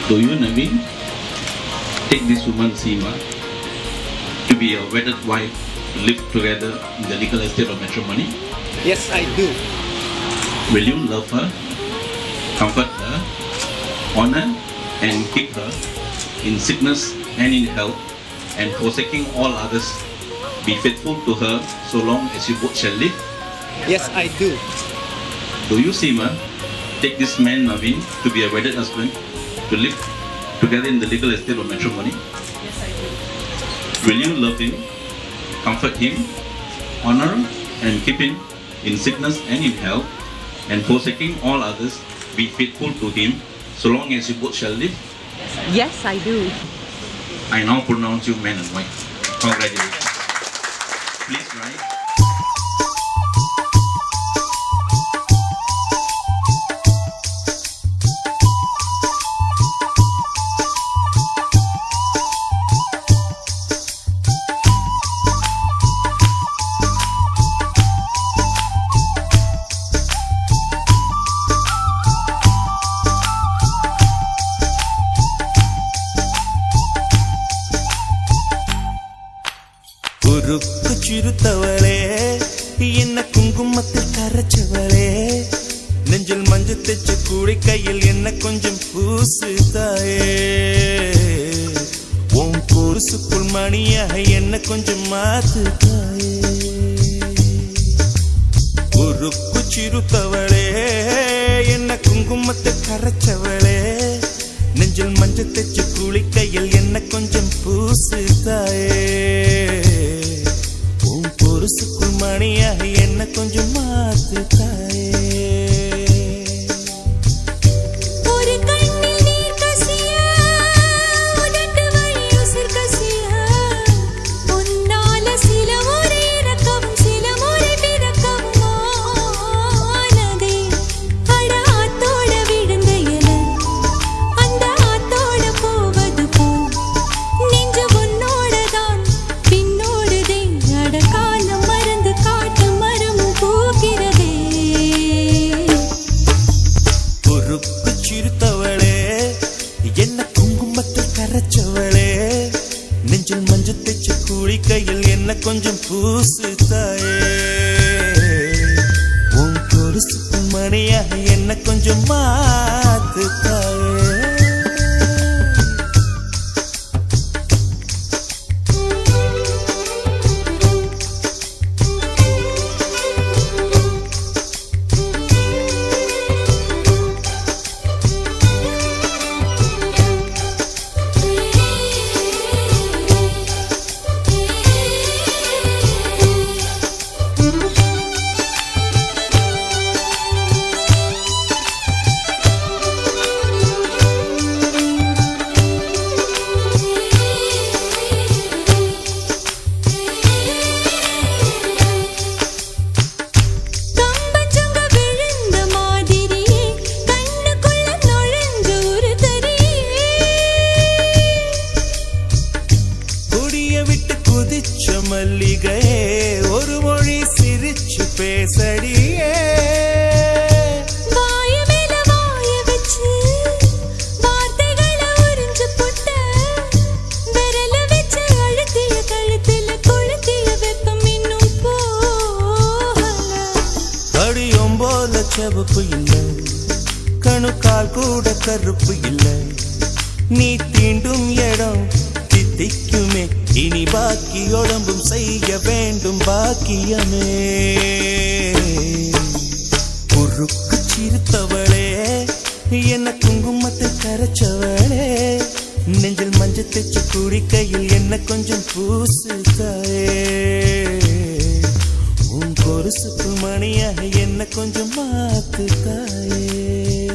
Do you, Naveen, take this woman Seema to be a wedded wife to live together in the legal estate of matrimony? Yes, I do. Will you love her, comfort her, honor and keep her in sickness and in health, and forsaking all others, be faithful to her so long as you both shall live? Yes, I do. Do you, Seema, take this man Naveen to be a wedded husband to live together in the legal estate of matrimony? Yes, I do. Will you love him, comfort him, honor and keep him in sickness and in health, and forsaking all others, be faithful to him so long as you both shall live? Yes, I do. I now pronounce you man and wife. Congratulations. Please rise. உருக்கு சிறுத்தவளே என்ன குங்குமத்தில் கரைச்சவளே நெஞ்சில் மஞ்சள் தைச்ச கூடை கையில் என்ன கொஞ்சம் பூசு தாயே உன் பொருசுக்குள் மணியாக என்ன கொஞ்சம் மாத்து தாயே உருக்கு சிறுத்தவளே என்ன குங்குமத்தில் கரைச்சவளே நெஞ்சில் மஞ்சள் தைச்ச கூடை கையில் என்ன கொஞ்சம் பூசு தாயே பொருசுக்குள் மணியாக என்ன கொஞ்சம் மாத்து தாயே நெஞ்சில் மஞ்சள் தைச்ச கூலி கையில் என்ன கொஞ்சம் பூசு தாயே உன் பொருசுக்கு மணியாக என்ன கொஞ்சம் மாத்து தாயே மல்லிகை ஒரு மொழி சிரிச்சு பேசடியே வாய மேல வாய வச்சு வார்த்தைகளை உறிஞ்சு புட்ட விரல வச்சு அழுத்திய கழுத்துல கொளுத்திய வெப்பம் இன்னும் போகல அடியும் போல செவப்பு இல்லை கணுக்கால் கூட கருப்பு இல்லை நீ தீண்டும் இடம் தித்திக்குமே இனி பாக்கி உடம்பும் செய்ய வேண்டும் பாக்கியமே உருக்கு சிறுத்தவளே என்ன குங்குமத்தை கரைச்சவளே நெஞ்சில் மஞ்சள் தைச்ச கூடி கையில் என்ன கொஞ்சம் பூசு தாயே உன் பொருசுக்கு மணியாக என்ன கொஞ்சம் மாத்து தாயே